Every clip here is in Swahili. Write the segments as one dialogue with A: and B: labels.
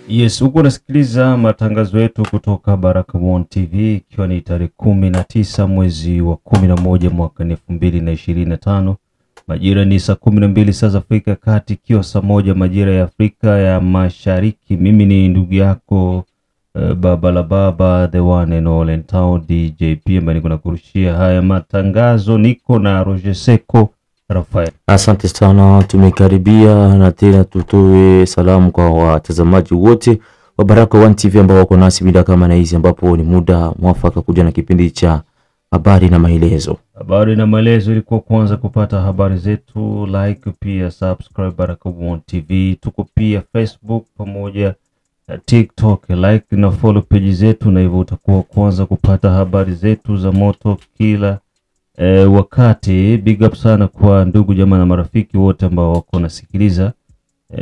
A: Yes, uko unasikiliza matangazo yetu kutoka Baraka One TV, ikiwa ni tarehe 19 mwezi wa 11 mwaka 2025. Majira ni saa 12 saa za Afrika Kati, ikiwa saa 1 majira ya Afrika ya Mashariki. Mimi ni ndugu yako Baba la Baba, the one and all in town, DJP, ambaye niko nakurushia haya matangazo. Niko na Roger Seko Rafael.
B: Asante sana, tumekaribia na tena tutoe salamu kwa watazamaji wote wa Baraka One TV ambao wako nasi bila kama na hizi, ambapo ni muda mwafaka kuja na kipindi cha habari na maelezo.
A: Habari na maelezo, ilikuwa kwanza kupata habari zetu, like pia subscribe Baraka One TV. Tuko pia Facebook pamoja na TikTok, like na follow page zetu, na hivyo utakuwa kwanza kupata habari zetu za moto kila wakati. Big up sana kwa ndugu jamaa na marafiki wote ambao wako nasikiliza.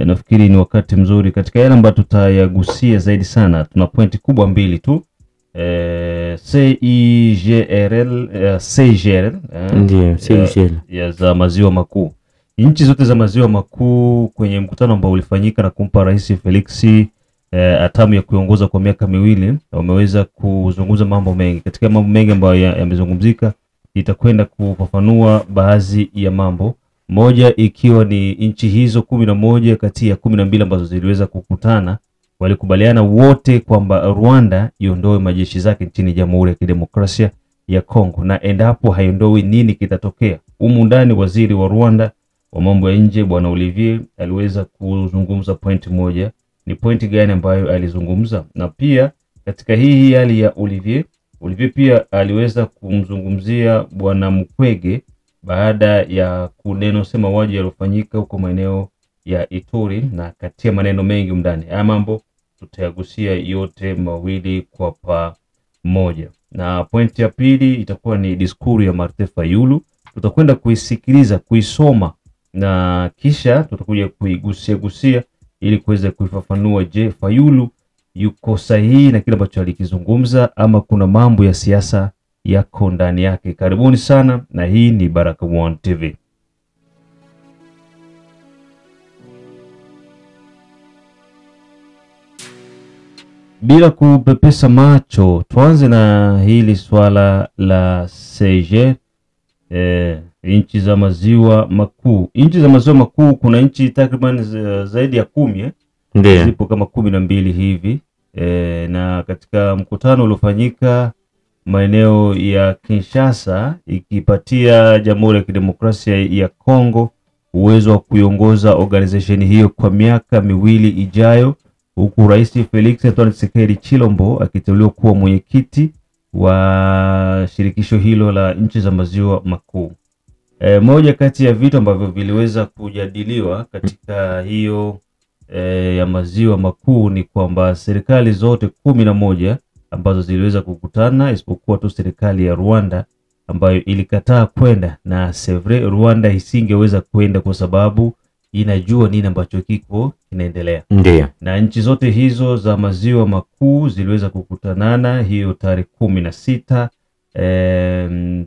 A: Nafikiri ni wakati mzuri katika yale ambayo tutayagusia zaidi sana. Tuna pointi kubwa mbili tu. CIGRL
B: Ndiyo, CIGRL
A: ya za maziwa makuu. Nchi zote za maziwa makuu kwenye mkutano ambao ulifanyika na kumpa Rais Felix atamu ya kuongoza kwa miaka miwili, wameweza kuzungumza mambo mengi. Katika mambo mengi ambayo yamezungumzika, itakwenda kufafanua baadhi ya mambo, moja ikiwa ni nchi hizo 11 kati ya 12 ambazo ziliweza kukutana walikubaliana wote kwamba Rwanda iondoe majeshi zake nchini Jamhuri ya Kidemokrasia ya Kongo, na endapo haiondowi nini kitatokea. Humu ndani waziri wa Rwanda wa mambo ya nje Bwana Olivier aliweza kuzungumza point moja. Ni point gani ambayo alizungumza? Na pia katika hii hali ya Olivier pia aliweza kumzungumzia Bwana Mukwege baada ya kuneno sema waji yalofanyika huko maeneo ya Ituri, na katia maneno mengi ndani. Haya mambo tutayagusia yote mawili kwa pamoja. Na point ya pili itakuwa ni diskuru ya Martin Fayulu. Tutakwenda kuisikiliza, kuisoma, na kisha tutakuja kuigusia ili kuweza kuifafanua, je, Fayulu yuko sahihi na kile ambacho alikizungumza ama kuna mambo ya siasa yako ndani yake. Karibuni sana, na hii ni Baraka One TV. Bila kupepesa macho, tuanze na hili swala la CIGRL, nchi za maziwa makuu. Nchi za maziwa makuu, kuna nchi takriban zaidi ya 10, zipo kama 12 hivi. Na katika mkutano uliofanyika maeneo ya Kinshasa, ikipatia Jamhuri ya Kidemokrasia ya Kongo uwezo wa kuiongoza organization hiyo kwa miaka miwili ijayo, huku Rais Felix Antoine Tshisekedi Chilombo akiteuliwa kuwa mwenyekiti wa shirikisho hilo la nchi za maziwa makuu. Moja kati ya vitu ambavyo viliweza kujadiliwa katika hiyo ya maziwa makuu ni kwamba serikali zote 11 ambazo ziliweza kukutana, isipokuwa tu serikali ya Rwanda ambayo ilikataa kwenda, na sevre Rwanda isingeweza kwenda kwa sababu inajua nini ambacho kiko kinaendelea.
B: Ndiyo.
A: Na nchi zote hizo za maziwa makuu ziliweza kukutanana hiyo tarehe 16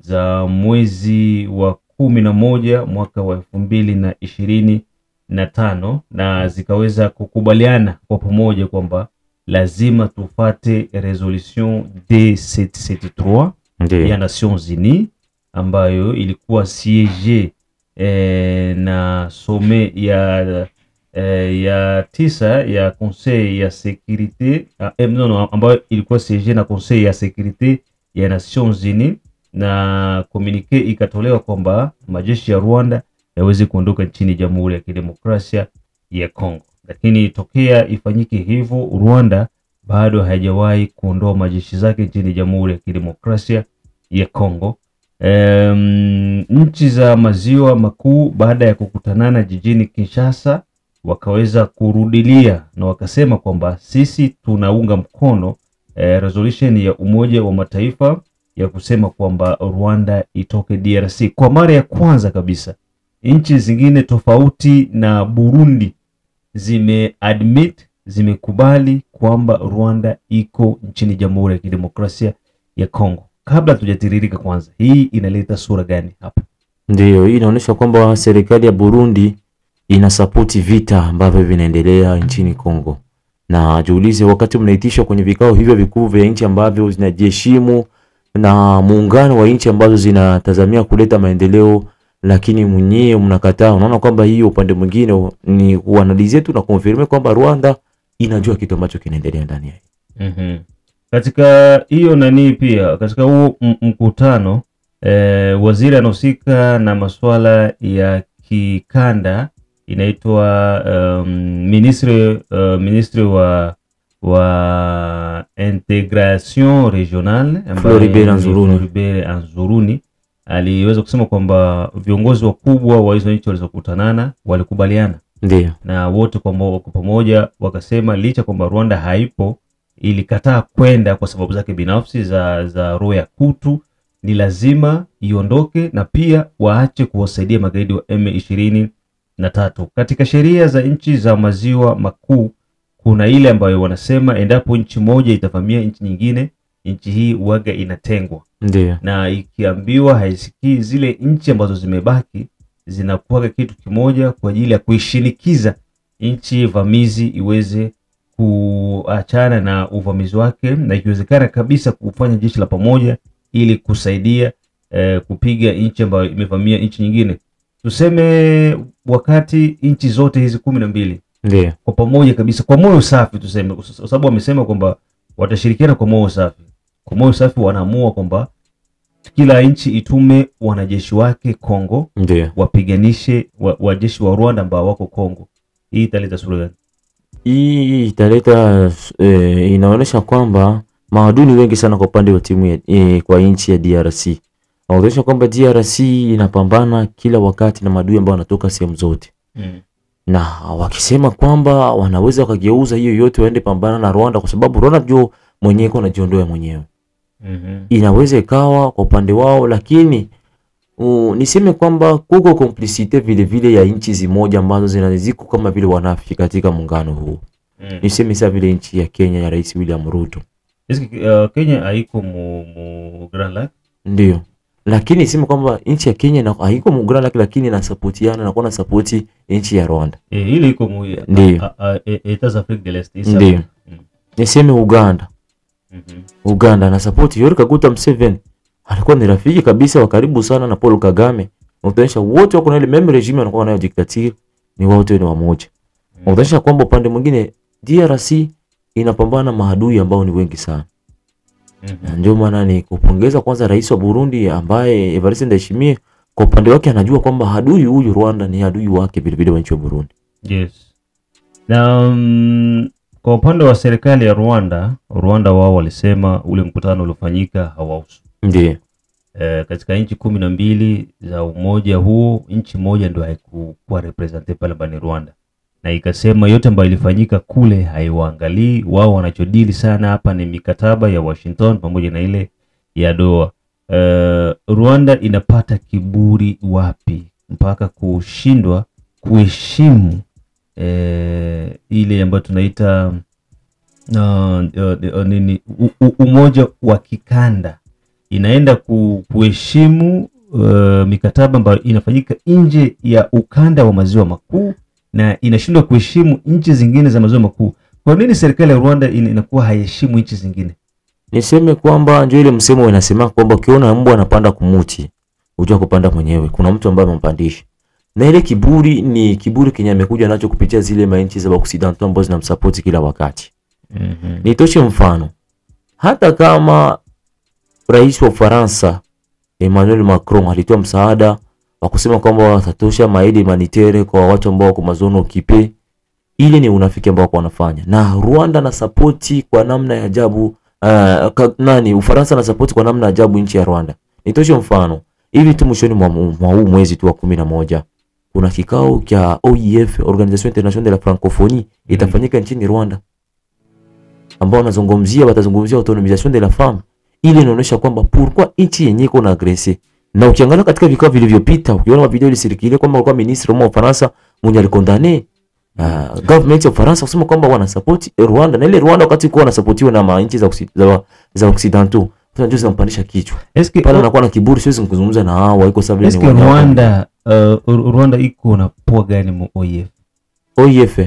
A: za mwezi wa 11 mwaka wa 2025, na zikaweza kukubaliana kwa pamoja kwamba lazima tufate resolution D773 ya Nations Unies ambayo ilikuwa siege na some ya 9 ya Conseil ya Sécurité ambayo ilikuwa siege na Conseil ya Sécurité ya Nations Unies, na communique ikatolewa kwamba majeshi ya Rwanda yaweze kuondoka nchini Jamhuri ya Kidemokrasia ya Kongo. Lakini tokea ifanyike hivyo, Rwanda bado haijawahi kuondoa majeshi zake nchini Jamhuri ya Kidemokrasia ya Kongo. Nchi za maziwa makuu baada ya kukutanana jijini Kinshasa wakaweza kurudilia na wakasema kwamba sisi tunaunga mkono resolution ya Umoja wa Mataifa ya kusema kwamba Rwanda itoke DRC. Kwa mara ya kwanza kabisa nchi zingine tofauti na Burundi zimekubali kwamba Rwanda iko nchini Jamhuri ya Kidemokrasia ya Kongo. Kabla tujatiririka, kwanza hii inaleta sura gani hapa?
B: Ndiyo, hii inaonyesha kwamba serikali ya Burundi inasapoti vita ambavyo vinaendelea nchini Kongo. Na jiulize, wakati mnaitisha kwenye vikao hivyo vikuu vya nchi ambavyo zinajiheshimu na muungano wa nchi ambazo zinatazamia kuleta maendeleo, lakini mwenyewe mnakataa. Unaona kwamba hiyo upande mwingine ni kuanalizia tu na confirm kwamba Rwanda inajua kitu ambacho kinaendelea ndani yake.
A: Katika hiyo nani pia katika huo mkutano waziri anahusika na masuala ya kikanda inaitwa ministre wa integration regionale
B: Floribert
A: Anzuruni aliweza kusema kwamba viongozi wakubwa wa hizo nchi walizokutanana walikubaliana.
B: Ndio.
A: Na wote kwa pamoja wakasema licha kwamba Rwanda haipo, ilikataa kwenda kwa sababu zake binafsi za roho ya kutu, ni lazima iondoke na pia waache kuwasaidia magaidi wa M23. Katika sheria za nchi za maziwa makuu kuna ile ambayo wanasema endapo nchi moja itavamia nchi nyingine, nchi hii uaga inatengwa.
B: Ndio.
A: Na ikiambiwa haisikii, zile nchi ambazo zimebaki zinakuwa kitu kimoja kwa ajili ya kuishinikiza nchi vamizi iweze kuachana na uvamizi wake, na ikiwezekana kabisa kufanya jeshi la pamoja ili kusaidia kupiga nchi ambayo imevamia nchi nyingine. Tuseme wakati nchi zote hizi 12
B: ndio
A: kwa pamoja kabisa kwa moyo safi, tuseme kwa sababu wamesema kwamba watashirikiana kwa moyo safi. Kwa moyo safi wanaamua kwamba kila nchi itume wanajeshi wake Kongo,
B: ndio
A: wapiganishe wajeshi wa Rwanda ambao wako Kongo. Hii italeta sura gani?
B: Hii italeta inaonyesha kwamba maadui wengi sana kwa upande wa timu kwa nchi ya DRC. Inaonyesha kwamba DRC inapambana kila wakati na maadui ambao wanatoka sehemu zote. Na wakisema kwamba wanaweza wakageuza hiyo yote waende pambana na Rwanda kwa sababu Rwanda ndio mwenyewe anajiondoa mwenyewe. Inaweza ikawa kwa upande wao, lakini niseme kwamba kuko complicité vile vile ya nchi zimoja ambazo zinaziko kama vile wanafiki katika muungano huu. Niseme sasa vile nchi ya Kenya ya Rais William Ruto.
A: Kenya haiko mu Grand Lake?
B: Ndio. Lakini niseme kwamba nchi ya Kenya na haiko mu Grand Lake, lakini na supportiana na kuna support nchi ya Rwanda.
A: Ile iko mu Etats Afrique de l'Est.
B: Ndio. Niseme Uganda. Uganda na support Yoweri Kaguta Museveni. Alikuwa ni rafiki kabisa wa karibu sana na Paul Kagame. Utaonyesha wote wako na ile meme regime wanakuwa nayo dictature, ni wote ni wamoja. Utaonyesha kwamba upande mwingine DRC inapambana maadui ambao ni wengi sana. Ndio maana ni kupongeza kwanza rais wa Burundi ambaye Evariste Ndayishimiye kwa upande wake anajua kwamba adui huyu Rwanda ni adui wake vile vile wa nchi ya Burundi.
A: Yes. Na kwa upande wa serikali ya Rwanda wao walisema ule mkutano uliofanyika hauhusu.
B: Ndiyo.
A: Katika nchi 12 za umoja huo, nchi moja ndio haikuwa represente pale bani Rwanda. Na ikasema yote ambayo ilifanyika kule haiwaangalii, wao wanachodili sana hapa ni mikataba ya Washington pamoja na ile ya Doha. Rwanda inapata kiburi wapi mpaka kushindwa kuheshimu ile ambayo tunaita umoja wa kikanda, inaenda kuheshimu mikataba ambayo inafanyika nje ya ukanda wa maziwa makuu na inashindwa kuheshimu nchi zingine za maziwa makuu. Kwa nini serikali ya Rwanda inakuwa haiheshimu nchi zingine?
B: Niseme kwamba ndio ile msemo unasema kwamba ukiona mbwa anapanda kumuti, unajua kupanda mwenyewe. Kuna mtu ambaye ampandisha. Na ile kiburi ni kiburi Kenya amekuja nacho kupitia zile manchi za Occidentaux ambazo zinamsupport kila wakati. Nitoshe mfano. Hata kama rais wa Faransa Emmanuel Macron alitoa msaada wa kusema kwamba watatosha maidi humanitaire kwa watu ambao wako mazono kipe, ile ni unafiki ambao wanafanya. Na Rwanda na support kwa namna ya ajabu, Ufaransa na support kwa namna ya ajabu nchi ya Rwanda. Nitoshe mfano. Hivi tu mwishoni mwa huu mwezi tu wa 11 kuna kikao cha OIF, Organisation Internationale de la Francophonie, itafanyika nchini Rwanda, ambao watazungumzia autonomisation de la femme. Ile inaonyesha kwamba pourquoi nchi yenyewe iko na agresi. Na ukiangalia katika vikao vilivyopita, ukiona video ile sirikile kwamba kwa ministre wa Faransa mwenye alikondane government ya Faransa kusema kwamba wana support Rwanda, na ile Rwanda wakati kwa wanasupportiwa na nchi za Occidentaux, tunajua zinampandisha kichwa. Pale anakuwa na kiburi, siwezi kuzungumza na hao iko sababu ni
A: Rwanda iko na poa gani mu OIF?
B: OIF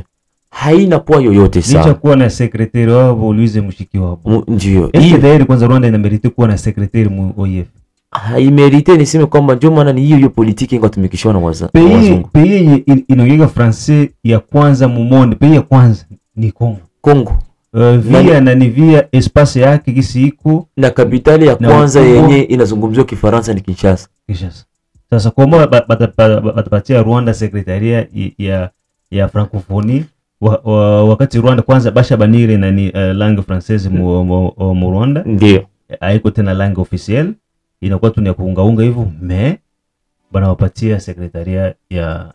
B: haina poa yoyote
A: Licha
B: sana.
A: kuwa na sekretari wao Louise Mushikiwabo.
B: Ndio.
A: Hii dairi kwanza Rwanda inameriti kuwa na sekretari mu OIF.
B: Haimerite niseme kwamba ndio maana ni hiyo politiki ingatumikishwa na wazungu.
A: Pays inaongea Francais ya kwanza mu monde, pays ya kwanza ni Kongo.
B: Kongo.
A: Via na ni via espace yake kisi iko
B: na kapitali ya kwanza yenye inazungumziwa Kifaransa ni Kinshasa.
A: Sasa kwa mwa batapatia Rwanda sekretaria ya francophonie wakati Rwanda kwanza basha banire na ni langue française mu Rwanda.
B: Ndio.
A: Haiko tena langue officielle, inakuwa tu ni kuungaunga hivyo mais bana wapatia sekretaria ya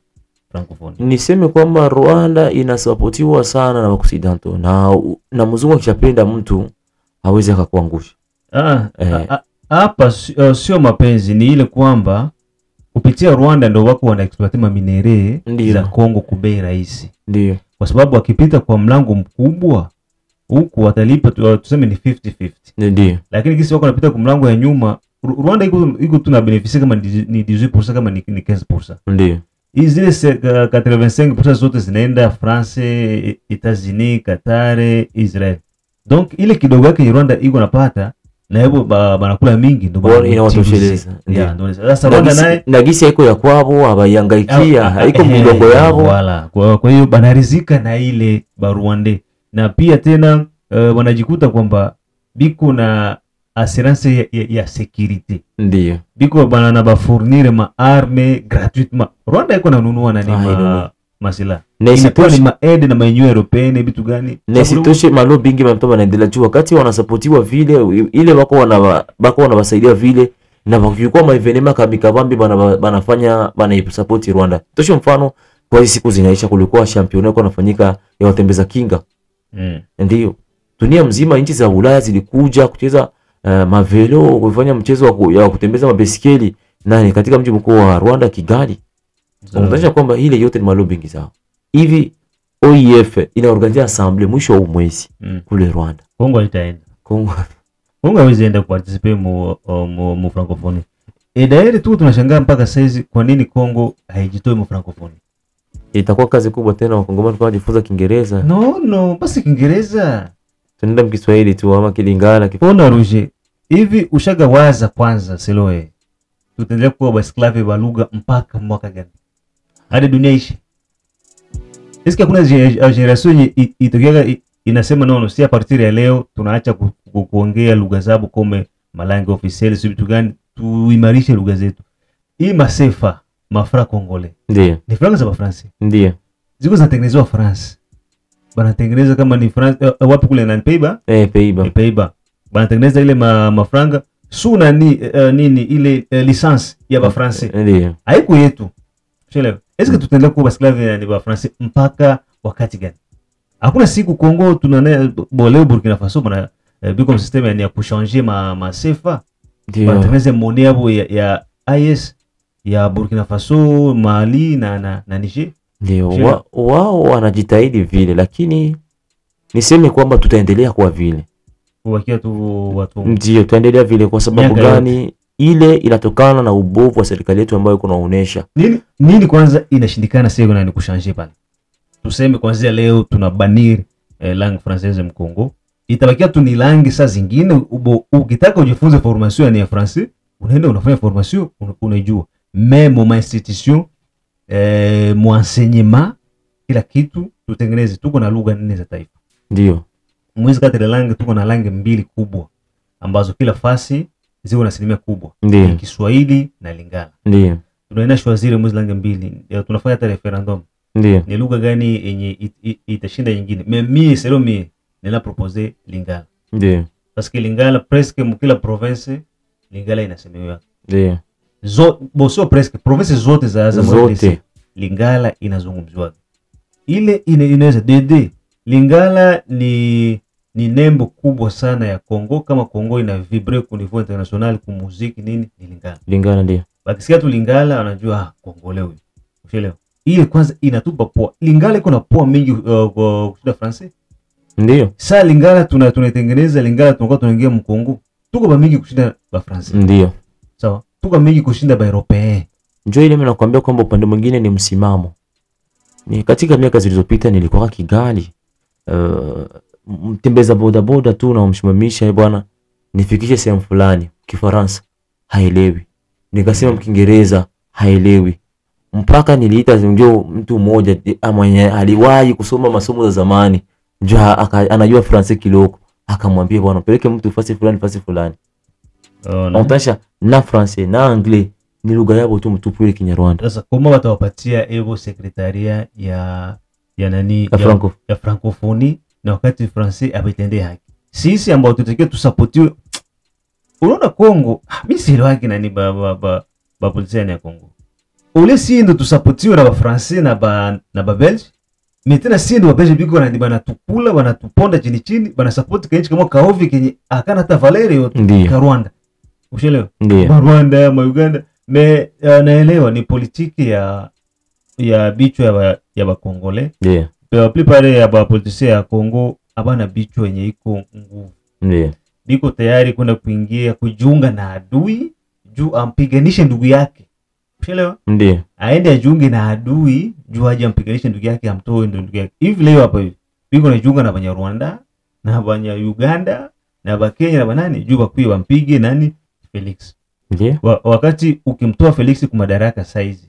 A: francophonie.
B: Niseme kwamba Rwanda inasapotiwa sana na Occidentaux na mzungu akishapenda mtu hawezi akakuangusha.
A: Hapa sio mapenzi, ni ile kwamba kupitia Rwanda ndio wako wana exploit minere za Kongo kubei rahisi.
B: Ndio.
A: Kwa sababu wakipita kwa mlango mkubwa huku watalipa tuseme ni 50-50.
B: Ndio.
A: Lakini kisi wako wanapita kwa mlango ya nyuma, Rwanda iko tu na benefisi kama ni 18% kama ni 15%.
B: Ndio.
A: Hizi 85% zote zinaenda France, Etats-Unis, Qatar, Israel. Donc ile kidogo yake Rwanda iko napata na hivyo banakula mingi ndio
B: bwana inawatosheleza.
A: Ndio. Sasa Rwanda naye
B: na gisi haiko ya kwao abayangaikia haiko mdongo yao.
A: Wala. Kwa hiyo banarizika na ile Barwande. Na pia tena wanajikuta kwamba biko na assurance ya security.
B: Ndio.
A: Biko bana na ba fournir ma arme gratuitement. Rwanda iko nanunua na ni masila. Inakuwa ni maaide na maeneo europene bitu gani?
B: Na isitoshe malo bingi mampa wanaendelea juu wakati wanasapotiwa vile ile wako wanawasaidia vile na wakikuwa maevenema kamikabambi banafanya support Rwanda. Tosho mfano kwa hizo siku zinaisha kulikuwa championnat kwa nafanyika ya watembeza kinga. Ndio. Dunia mzima nchi za Ulaya zilikuja kucheza mavelo kufanya mchezo wa kutembeza mabesikeli nani katika mji mkuu wa Rwanda Kigali. Unaonyesha kwamba ile yote ni malobingi zao. Hivi OIF inaorganiza assembly mwisho wa mwezi kule Rwanda.
A: Kongo itaenda. Kongo hawezi enda kuparticipate mu francophonie. Daire tu tunashangaa mpaka saizi kwa nini Kongo haijitoi mu francophonie.
B: Itakuwa kazi kubwa tena wakongomani kwa kujifunza Kiingereza.
A: No, basi Kiingereza.
B: Tunaenda mkiswahili tu ama Kilingala
A: Ona Roger. Hivi ushaga waza kwanza Seloe. Tutaendelea kuwa basklave wa lugha mpaka mwaka gani? Hadi dunia ishi. Eske kuna generation itokea inasema no si a partir ya leo tunaacha kuongea lugha zabo kama malangue officielle si vitu gani tuimarishe lugha zetu. Hii masefa mafra Congolais.
B: Ndio.
A: Ni franga za Fransi.
B: Ndio.
A: Ziko zinatengenezwa France. Banatengeneza kama ni France wapi kule na Pays-Bas? Pays-Bas. Banatengeneza ile mafranga suna nini ile licence ya ba Francais.
B: Ndio.
A: Haiko yetu. Chelewa. Eske tutaendelea kuwa basklavia ni ba Francais mpaka wakati gani? Hakuna siku Kongo tunane leo Burkina Faso bana biko system ya kuchanger ma CFA.
B: Ndio.
A: Banatengeneza monnaie yabo ya IS ya Burkina Faso, Mali na Niger.
B: Ndio. Wao wanajitahidi vile lakini niseme kwamba tutaendelea kwa vile.
A: Wakia tu watu.
B: Ndio, tuendelea vile kwa sababu gani? Ile inatokana na ubovu wa serikali yetu ambayo kunaonesha.
A: Nini kwanza inashindikana sio na ni kuchanger pale. Tuseme kwanza leo tunabanir langue française mkongo. Itabakia tu ni langue saa zingine ukitaka ujifunze formation ya français, unaenda unafanya formation unajua. Même ma institution mu enseignement kila kitu tutengeneze tuko na lugha nne za taifa.
B: Ndio.
A: Mwezi kati ya langue tuko na langue mbili kubwa ambazo kila fasi ziko na asilimia kubwa.
B: Ndio.
A: Kiswahili na Lingala.
B: Ndio.
A: Tunaenda shwaziri mwezi langue mbili. Tunafanya hata referendum.
B: Ndio.
A: Ni lugha gani yenye itashinda nyingine? Mimi selo mimi nina proposer Lingala.
B: Ndio.
A: Parce que Lingala presque mkila province Lingala inasemewa.
B: Ndio.
A: Boso presque province zote za zote Lingala inazungumzwa. Ile inaweza dede. Lingala ni nembo kubwa sana ya Kongo kama Kongo ina vibre ku niveau international ku muziki nini ni Lingala.
B: Lingala ndio.
A: Bakisikia tu Lingala wanajua Kongo leo. Ushelewa. Ile kwanza inatupa poa. Lingala iko na poa mingi kushinda Francais.
B: Ndio.
A: Sasa Lingala tunatengeneza Lingala tunakuwa tunaingia mkongo. Tuko ba mingi kushinda ba Francais.
B: Ndio.
A: Sawa. Tuko mingi kushinda ba European.
B: Njoo ile mimi nakwambia kwamba upande mwingine ni msimamo. Ni katika miaka zilizopita nilikuwa Kigali. Mtembeza boda boda tu na umshimamisha bwana nifikishe sehemu fulani, Kifaransa haelewi. Nikasema Kiingereza haelewi. Mpaka niliita ndio mtu mmoja mwenye aliwahi kusoma masomo za zamani, ndio anajua Fransai kiloko, akamwambia bwana peleke mtu fasi fulani. Unatasha na Fransai na Anglais ni lugha yao tu mtupu ile Kinyarwanda.
A: Sasa kama watawapatia hivyo sekretaria ya nani ya francophonie na wakati Fransai abetendee haki. Sisi ambao tutakiwa tusapotiwe. Unaona Kongo, mimi sielewi nani ba polisi ya Kongo. Ule si ndo tusapotiwe na ba Fransai na ba Belge. Mitena si ndo ba Belge biko na bana tukula, bana tuponda chini, bana support kenchi kama Kaovi kenye akana hata Valerie yote ka Rwanda. Ushelewa? Ba Rwanda, ma Uganda, naelewa ni politiki ya bichwa ya ba Kongole.
B: Ndio.
A: Kwa plupart ya ba polisi ya Kongo abana bichwa yenye iko nguvu.
B: Ndio.
A: Biko tayari kwenda kuingia kujiunga na adui juu ampiganishe ndugu yake. Unaelewa?
B: Ndio.
A: Aende ajiunge na adui juu aje ampiganishe ndugu yake, amtoe ndugu yake. Hivi leo hapa hivi biko najiunga na Banyarwanda na Banya-Uganda na Bakenya na banani juu bakui wampige nani Felix.
B: Ndio.
A: Wakati ukimtoa Felix kwa madaraka saizi,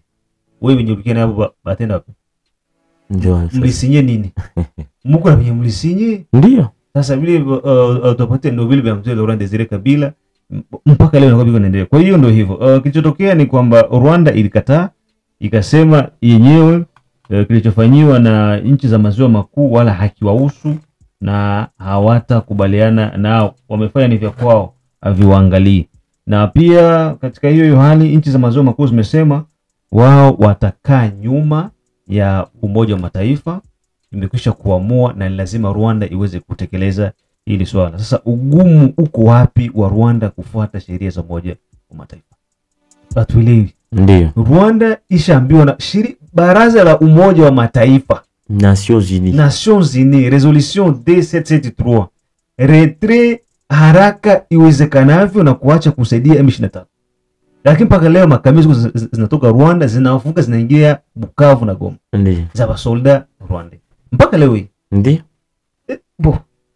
A: wewe wenye ulikena hapo batenda wapi?
B: Ndio.
A: Mlisinye nini? Mko na mlisinye?
B: Ndio.
A: Sasa vile utapata ndio vile vya mzee Laurent Desire Kabila mpaka leo inakuwa inaendelea. Kwa hiyo ndio hivyo. Kilichotokea ni kwamba Rwanda ilikataa, ikasema yenyewe kilichofanywa na nchi za maziwa makuu wala hakiwahusu na hawatakubaliana nao, wamefanya ni vya kwao, haviwaangalii. Na pia katika hiyo hali nchi za maziwa makuu zimesema wao watakaa nyuma ya Umoja wa Mataifa, imekwisha kuamua na lazima Rwanda iweze kutekeleza hili swala. Sasa ugumu uko wapi wa Rwanda kufuata sheria za Umoja wa Mataifa? Batuelewi.
B: Ndio.
A: Rwanda ishaambiwa na Baraza la Umoja wa Mataifa,
B: Nations Unies,
A: resolution D773, retrait haraka iwezekanavyo na kuacha kusaidia M23. Lakini mpaka leo makamizo zinatoka Rwanda zinavuka zinaingia Bukavu na Goma.
B: Ndio.
A: Za basolda Rwanda. Mpaka leo hii.
B: Ndio.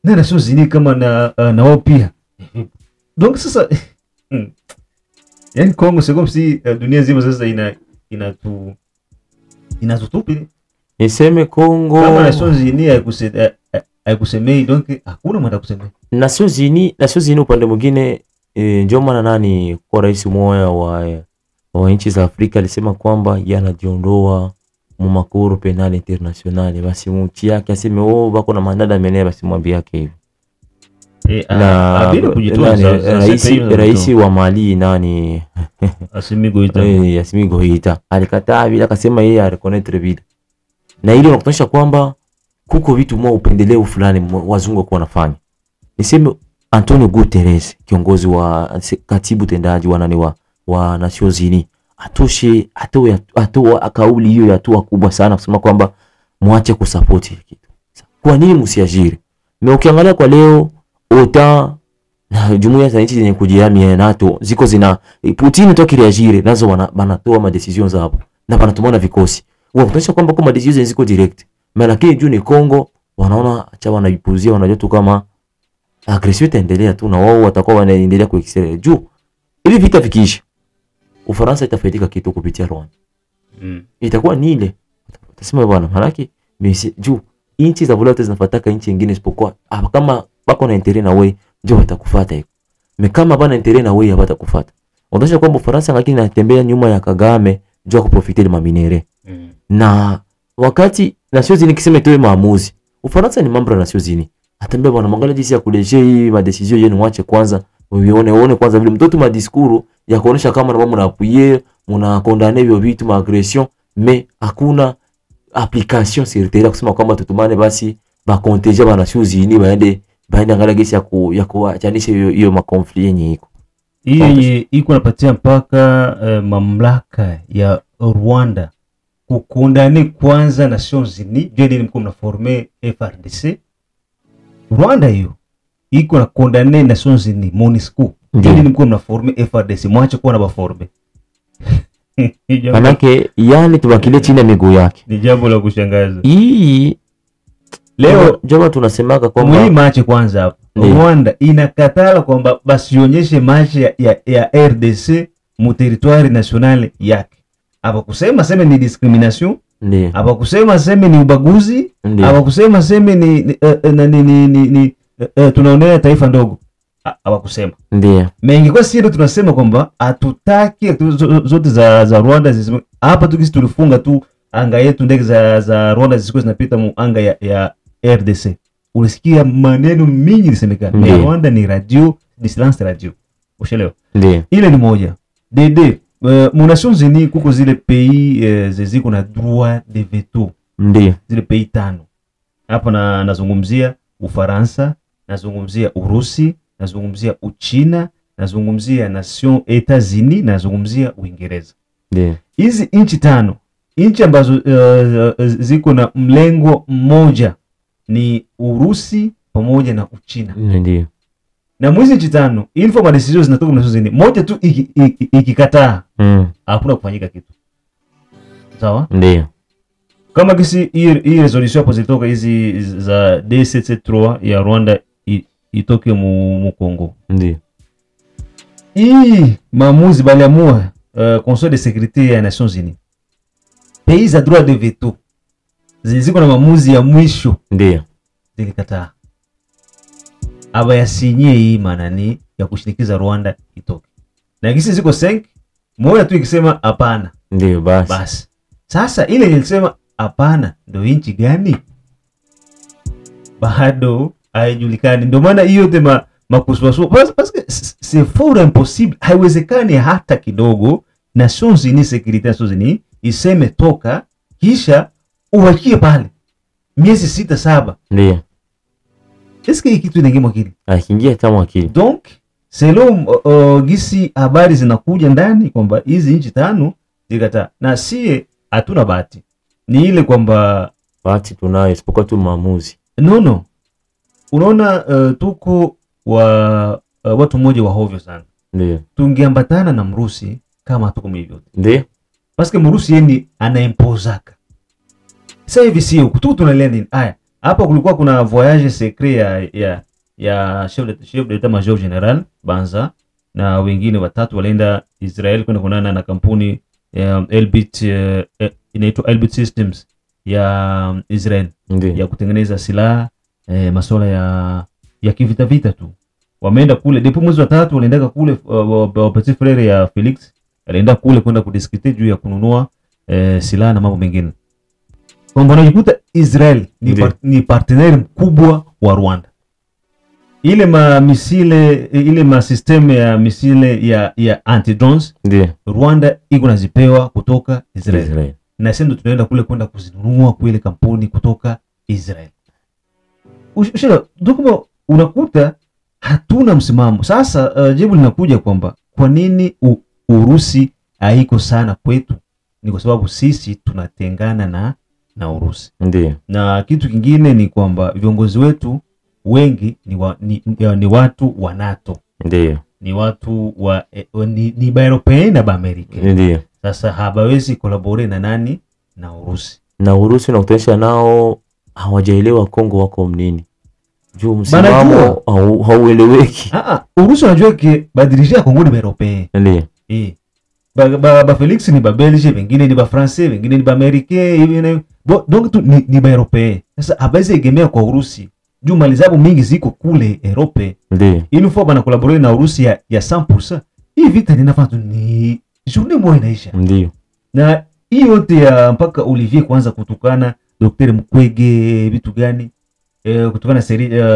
A: Na Nations Unies kama na wao pia. Donc sasa yani Kongo c'est comme si dunia nzima sasa inatutupi.
B: Niseme Kongo
A: kama Nations Unies haikusemei, donc hakuna mtu kusemea.
B: Nations Unies upande mwingine ndio maana nani kwa rais mmoja wa nchi za Afrika alisema kwamba yanajiondoa mu makuru penal international, basi mchi yake aseme bako na mandada menea, basi mwambie yake hivi. Rais wa Mali nani Assimi Goïta alikataa bila, akasema yeye areconnaître vile, na ile inakuonyesha kwamba kuko vitu mwa upendeleo fulani wazungu kwa wanafanya. Niseme Antonio Guterres, kiongozi wa katibu tendaji wa Nations Unies, atoa kauli hiyo ya hatua kubwa sana kusema kwamba muache kusupport kitu. Kwa nini msiajiri? Ukiangalia kwa leo OTAN na jumuiya za nchi zenye kujihami ya NATO ziko zina Putin toki reagire nazo wanatoa ma decisions hapo na wanatumana vikosi. Wanaonyesha kwamba kwa decisions ziko direct. Lakini juu ni Kongo wanaona acha wanajipuzia, wanajua tu kama agression itaendelea tu na wao watakuwa wanaendelea kuexcel juu. Hivi vita vikiisha, Ufaransa itafaidika kitu kupitia Rwanda. Itakuwa ni ile. Utasema bwana, malaki juu nchi za Bulaya zinafuataka nchi nyingine isipokuwa kama bako na interest na wewe ndio watakufuata hiyo. Kama bana interest na wewe hawatakufuata. Unaonyesha kwamba Ufaransa lakini anatembea nyuma ya Kagame ndio kuprofiter maminere. Na wakati Nations Unies kisema itoe maamuzi, Ufaransa ni member ya Nations Unies. Atambia bwana, mwangalia jinsi ya kuleje hii ma decision yenu, mwache kwanza uone kwanza vile mtoto ma discours ya kuonesha kama na mna appuyer, mna condamner hiyo vitu ma agression, mais hakuna application sur terrain kusema kwamba tutumane basi ba contager ba Nations Unies baende angalia jinsi ya kuachanisha hiyo ma conflict yenye iko.
A: Hii iko napatia mpaka mamlaka ya Rwanda kukundani kwanza Nations Unies, je mko mnaformer FARDC. Rwanda hiyo iko na kondane Nations Unies MONUSCO, je mko mnaformer FARDC, mwache kuwa na baforme.
B: Manake yani tubakilie chini ya miguu yake.
A: Ni jambo la kushangaza.
B: Hii
A: Leo
B: Joma tunasemaga
A: Mwi
B: kwamba
A: machi kwanza hapa. Rwanda inakatala kwamba basionyeshe machi ya RDC mu territoire national yake. Hapa kusema sema ni discrimination.
B: ndio
A: Hapa kusema sema ni ubaguzi.
B: Ndiyo.
A: Hapa kusema sema ni tunaonea taifa ndogo. Hapa kusema.
B: ndio
A: Mengi kwa sisi tunasema kwamba hatutaki zote za Rwanda ziseme hapa tukisi tulifunga tu anga yetu, ndege za Rwanda zisikuwa zinapita mu anga ya RDC. Ulisikia maneno mingi nisemekana.
B: Ndiyo.
A: Rwanda ni radio, ni silence radio. Ushelewa?
B: ndio
A: Ile ni moja. Dede, mu Nations Unies kuko zile pays ziko na droit de veto.
B: ndio
A: Zile pays tano. Hapa nazungumzia Ufaransa, nazungumzia Urusi, nazungumzia Uchina, nazungumzia Nation Etats-Unis, nazungumzia Uingereza.
B: ndio
A: Hizi nchi tano, nchi ambazo ziko na mlengo mmoja ni Urusi pamoja na Uchina.
B: ndio
A: Na mwezi nchi tano, info ma decisions zinatoka Nations Unies. Moja tu ikikataa, hakuna kufanyika kitu. Sawa?
B: ndio
A: Kama kisi hii resolution hapo zilitoka hizi za D773 ya Rwanda itoke mu Kongo.
B: ndio
A: Hii maamuzi baliamua Conseil de sécurité ya Nations Unies. Pays za droit de veto ziko na maamuzi ya mwisho,
B: ndio
A: zilikataa. Aba yasinye hii manani ya kushinikiza Rwanda itoke. Na kisi ziko 5, moja tu ikisema hapana.
B: ndio
A: Basi. Sasa ile ilisema hapana ndio nchi gani? Bado haijulikani. Ndio maana hiyo tema makuswaswa parce que c'est fort impossible. Haiwezekani hata kidogo Nations Unies, Security Nations Unies iseme toka kisha uwakie pale miezi 6-7.
B: ndio
A: Est-ce que kitu inengemo kile?
B: akiingia kama akili.
A: Donc selon gisi habari zinakuja ndani kwamba hizi nchi tano zikataa, na sie hatuna bahati. Ni ile kwamba
B: Bahati tunayo isipokuwa tu maamuzi.
A: no. Unaona tuko watu mmoja wa hovyo sana.
B: Ndio.
A: Tungeambatana na Mrusi kama tuko hivyo.
B: Ndio.
A: Parce que Mrusi yeye anaimpozaka. Sasa hivi sio kutu tunalia nini? Haya, hapa kulikuwa kuna voyage secret ya chef d'état major general Banza na wengine watatu walienda Israel kwenda kuonana na kampuni ya Elbit, inaitwa Elbit Systems ya Israel.
B: Ndio.
A: Ya kutengeneza silaha, masuala ya kivita tu. Wameenda kule depuis mwezi wa 3 walienda kule petit frère ya Felix alienda kule kwenda kudiskute juu ya kununua silaha na mambo mengine. Kwa maana unajikuta Israel ni partenaire mkubwa wa Rwanda. Ile ma system ya misile ya anti-drones,
B: Ndio.
A: Rwanda iko nazipewa kutoka Israel. Na sisi ndo tunaenda kule kwenda kuzinunua kwa ile kampuni kutoka Israel. Ushira, dokuma unakuta hatuna msimamo. Sasa jibu linakuja kwamba kwa nini Urusi haiko sana kwetu? Ni kwa sababu sisi tunatengana na Urusi.
B: Ndio.
A: Na kitu kingine ni kwamba viongozi wetu wengi ni watu wa NATO.
B: Ndio.
A: Ni watu wa ni ba-European na ba-Amerika.
B: Ndio.
A: Sasa habawezi collaborate na nani? Na Urusi.
B: Na Urusi na kutosha nao hawajaelewa Kongo wako mnini. Juu msimamo haueleweki.
A: Urusi unajua ke badirisha Kongo ni ba-European.
B: Ndio.
A: Ba Felix ni ba Belge, wengine ni ba Francais, wengine ni ba Americain, hivi donc tu ni ba-European. Sasa habawezi egemea kwa Urusi. Juu mali zao mingi ziko kule Europe.
B: Ndio.
A: Ili faut bana collaborer na Urusi ya 100%. Hii vita ninafanya ni journée moja inaisha.
B: Ndio.
A: Na hiyo yote ya mpaka Olivier kwanza kutukana Dr. Mukwege vitu gani? Kutukana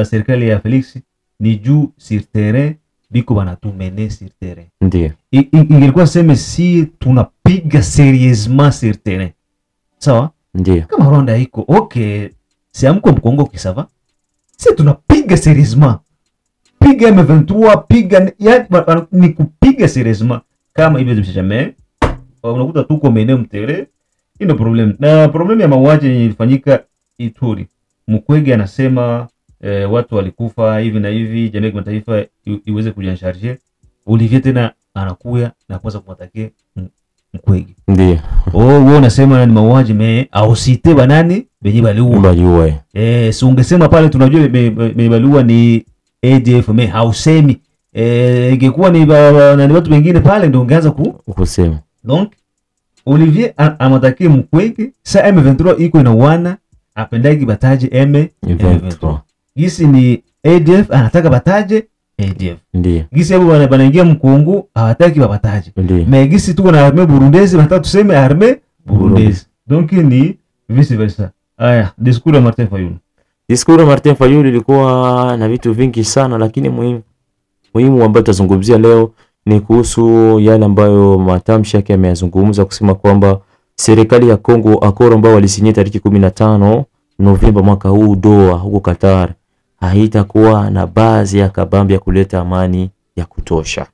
A: serikali ya Felix ni juu sur terrain biko banatumene sur terrain.
B: Ndio.
A: Ingekuwa sema si tunapiga seriousement sur terrain. Sawa?
B: Ndio.
A: Kama Rwanda iko okay, si amko mkongo kisava? Si tunapiga seriousement. Piga M23, piga ni kupiga seriousment kama hivyo jamais. Unakuta tuko maeneo mtere, ndio problem. Na problem ya mauaji ilifanyika Ituri. Mukwege anasema watu walikufa hivi na hivi, jamii ya kimataifa iweze kujiansharge. Olivier tena anakuya na kwanza kumwatakia Mukwege.
B: Ndio.
A: Wewe unasema ni mauaji au site banani benye baliua. Si ungesema pale tunajua benye baliua ni ADF hausemi. Ingekuwa ni watu wengine pale ndio ungeanza
B: kusema.
A: Donc Olivier amataki Mukwege, sa M23 iko inawana apendagi bataje M23. Gisi ni ADF anataka bataje ADF.
B: Ndio.
A: Gisi hapo banaingia Mkongo hawataki babataje. Mais gisi tuko na armée burundaise batatu tuseme armée burundaise. Donc ni vice versa. Aya, discours ya Martin Fayulu.
B: Discours ya Martin Fayulu ilikuwa na vitu vingi sana, lakini muhimu ambayo tutazungumzia leo ni kuhusu yale ambayo matamshi yake yameyazungumza, kusema kwamba serikali ya Kongo akoro ambao walisinyia tariki 15 Novemba mwaka huu Doha huko Qatar haitakuwa na baadhi ya kabambi ya kuleta amani ya kutosha.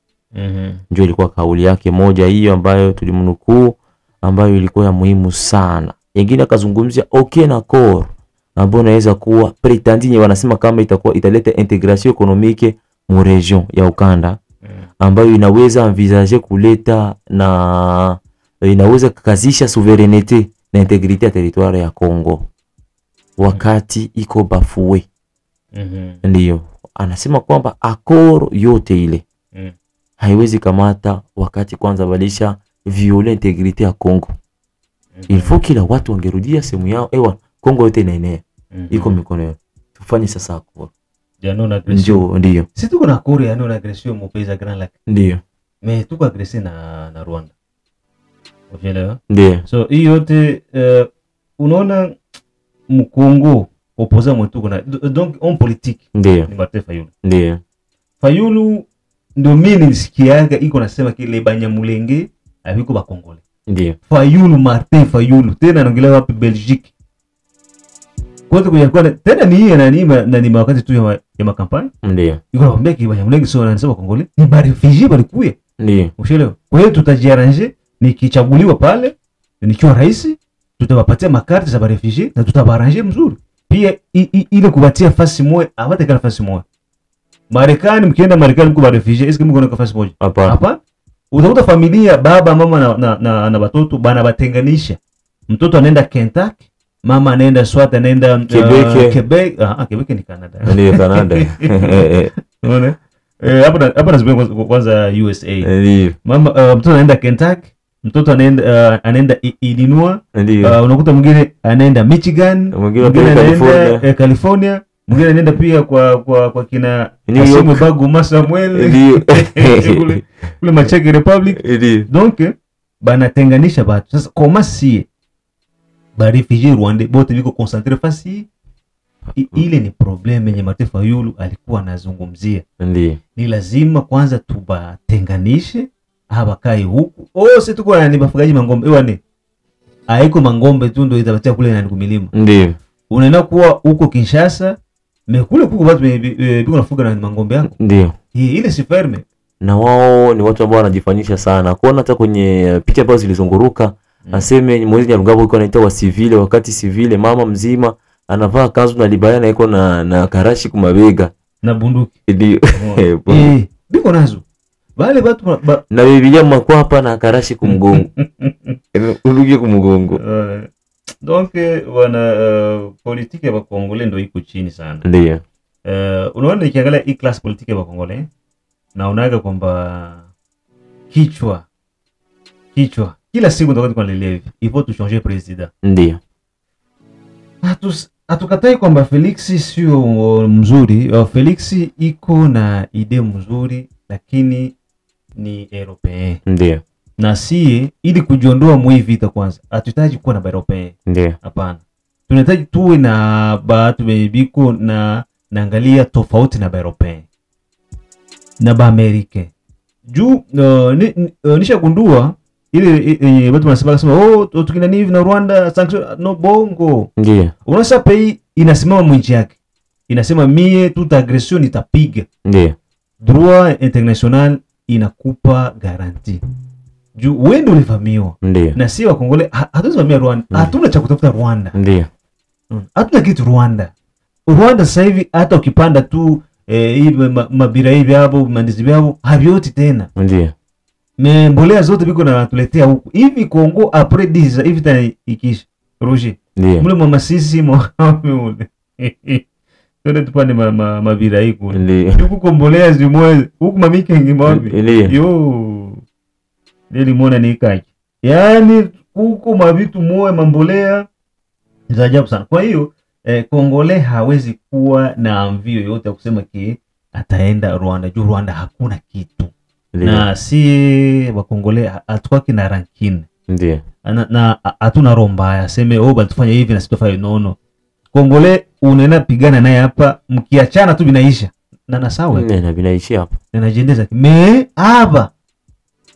B: Ndio ilikuwa kauli yake moja hiyo ambayo tulimnukuu, ambayo ilikuwa ya muhimu sana. Nyingine akazungumzia na core ambayo inaweza kuwa pretendinye, wanasema kama italeta integration économique mu region ya ukanda, ambayo inaweza envisager kuleta na inaweza kukazisha souveraineté na integrité ya territoire ya Kongo wakati iko bafue. Ndio anasema kwamba akoro yote ile haiwezi kamata wakati kwanza balisha violer integrité ya Kongo. Il faut kila watu wangerudia sehemu yao. Kongo yote inaenea iko mikono. Tufanye sasa kwa
A: ya non agression.
B: Ndio.
A: Si tuko na akoro ya non agression mu pays ya Grand Lac.
B: Ndio.
A: Mais tuko agresser na Rwanda. Unaelewa?
B: Ndio.
A: So hiyo yote unaona Mkongo opposant mwetu kuna donc en politique.
B: Ndio.
A: Ni Martin Fayulu.
B: Ndio.
A: Fayulu ndio mimi nisikiaga iko nasema kile Banyamulenge abiko ba Kongole.
B: Ndio.
A: Fayulu, Martin Fayulu tena anaongelea wapi? Belgique. Kwanza kulikuwa tena ni yeye na ni wakati tu ya makampani.
B: Ndio.
A: Iko naambia ki Banyamulenge sio anasema Kongole ni ba refugee balikuya.
B: Ndio.
A: Ushelewa. Kwa hiyo tutajiarrange, nikichaguliwa pale nikiwa rais tutawapatia makarti za ba refugee na tutabaranje mzuri. Pia ile kubatia fasi moja abate kana fasi moja. Marekani mkienda Marekani mko ba refugee eske mko na fasi moja? Hapa utakuta familia baba mama na watoto bana batenganisha. Mtoto anaenda Kentucky, mama anaenda Swat, anaenda Quebec. Quebec ni Canada.
B: Ndio Canada.
A: Unaona? Hapa nazungumza kwanza USA.
B: Ndio.
A: Mama mtoto anaenda Kentucky, mtoto anaenda Illinois, unakuta mwingine anaenda Michigan, mwingine anaenda California, mwingine anaenda pia kwa kina Asimu Bagu Samuel kule Czech Republic. Donc banatenganisha watu. Sasa kama si ba refugee Rwanda bote biko concentré fasi ile ni problem yenye Martin Fayulu alikuwa anazungumzia.
B: Ndio.
A: Ni lazima kwanza tubatenganishe habakai huku. Sisi tuko ni bafugaji mangombe. Ewane. Haiko mangombe tu ndio itabatia kule na milima.
B: Ndio.
A: Unaenda kuwa huko Kinshasa, mekule kuko watu biko nafuga na mangombe yako.
B: Ndio.
A: Ile si ferme.
B: Na wao ni watu ambao wanajifanyisha sana. Kuona hata kwenye picha ambazo zilizunguruka, aseme Moizi Nyarugabo yuko anaita wa civile, wakati civile mama mzima anavaa kanzu na libaya na yuko na karashi kumabega
A: na bunduki.
B: Ndio.
A: Biko nazo. Wale watu
B: na Biblia mko hapa na karashi kumgongo. Bunduki kumgongo.
A: Donc wana politique ya Kongole ndio iko chini sana.
B: Ndio.
A: Unaona ikiangalia hii class politique ya Kongole na unaga kwamba kichwa kila siku ndio kwa lelevi il faut changer president.
B: Ndio.
A: Hatukatai kwamba Felix sio mzuri. Felix iko na idea mzuri lakini ni European.
B: Ndio.
A: Na sie ili kujiondoa mwi vita kwanza hatuhitaji kuwa na European.
B: Ndio.
A: Hapana. Tunahitaji tuwe na watu biko na naangalia tofauti na European na ba Amerika. Juu nishagundua ile watu wanasema tukina hivi na Rwanda sanction no bongo.
B: Ndio.
A: Unasa pei inasimama mwinchi yake. Inasema mie tuta agression itapiga.
B: Ndio.
A: Droit international inakupa garanti. Juu wewe ulivamiwa. Na si wa Kongole hatuwezi vamia Rwanda. Hatuna cha kutafuta Rwanda.
B: Ndio.
A: Hatuna kitu Rwanda. Rwanda sasa hivi hata ukipanda tu hivi mabira hivi hapo mandizi hapo havioti tena.
B: Ndio.
A: mbolea zote biko na tuletea huku hivi Kongo après 10 hivi tena ikisha Roger
B: Ndio.
A: mule mama sisi mule tuna tupande mabira hiko
B: Ndio.
A: huku mbolea zimwe huku mamike ngimwapi
B: Ndio.
A: yo nili muona ni kaki yani huko mavitu moe mambolea za ajabu sana. Kwa hiyo Kongole hawezi kuwa na mvio yote ya kusema ataenda Rwanda juu Rwanda hakuna kitu.
B: Ndio.
A: Na si Wakongole hatukwaki na rankine.
B: Ndio.
A: Na hatuna roho mbaya seme tufanye hivi na sitofanye nono. Kongole unaenda pigana naye hapa mkiachana tu binaisha. Na sawa.
B: Na binaisha hapa.
A: Na najiendeza hapa.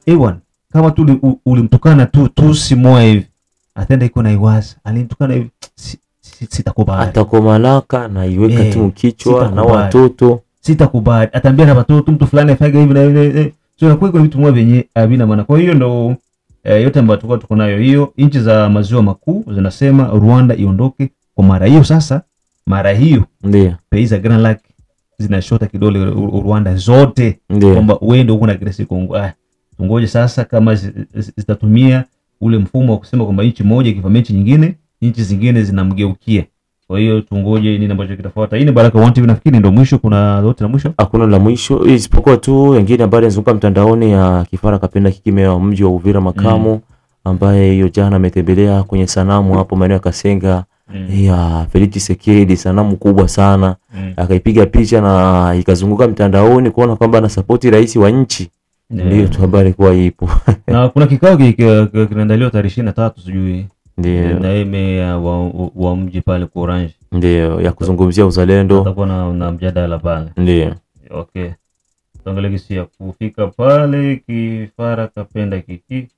A: Ewan kama tu ulimtukana tu si moja hivi. Atenda iko na iwaza. Alimtukana hivi sitakubali.
B: Atakomalaka na iweka tu kichwa na watoto.
A: Sitakubali. Atambia na watoto mtu fulani afanye hivi na hivi. So na kwa vitu mwa venye havina maana. Kwa hiyo ndo yote ambayo tuko nayo hiyo. Nchi za maziwa makuu zinasema Rwanda iondoke kwa mara hiyo sasa. Mara hiyo.
B: Ndio.
A: Peiza Grand Lake zinashota kidole Rwanda zote. Kwamba uende huko na Grace Kongo. Tungoje sasa kama zitatumia ule mfumo wa kusema kwamba nchi moja ikivamia nchi nyingine, nchi zingine zinamgeukia. Kwa hiyo tungoje nini ambacho kitafuata. Hii ni Baraka One TV, nafikiri ndio mwisho. Kuna lote la mwisho?
B: Hakuna la mwisho isipokuwa tu wengine habari zinazunguka mtandaoni ya Kifara Kapenda Kikime wa mji wa Uvira Makamu ambaye hiyo jana ametembelea kwenye sanamu hapo maeneo ya Kasenga ya Felix Tshisekedi, sanamu kubwa sana. Akaipiga picha na ikazunguka mtandaoni kuona kwamba ana support rais wa nchi. Ndio tu habari kwa ipo.
A: Na kuna kikao kinaandaliwa tarehe 23 sijui.
B: Ndio.
A: Na ime wa mji pale kwa Orange.
B: Ndio ya kuzungumzia uzalendo.
A: Atakuwa na mjadala pale.
B: Ndio.
A: Okay. Tuangalie kisi ya kufika pale Kifara Kapenda Kiki.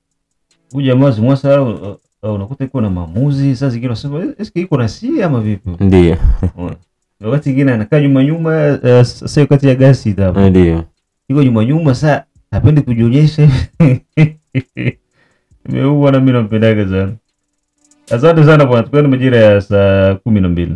A: Huyu mwezi mwasa unakuta iko na maamuzi sasa zingine unasema eske iko na si ama vipi?
B: Ndio.
A: Wakati mwingine anakaa nyuma sasa wakati ya gasi hapo.
B: Ndio.
A: Iko nyuma sasa hapendi kujionyesha. Nimeua na mimi nampendaga sana. Asante sana bwana, tukutane majira ya saa 12.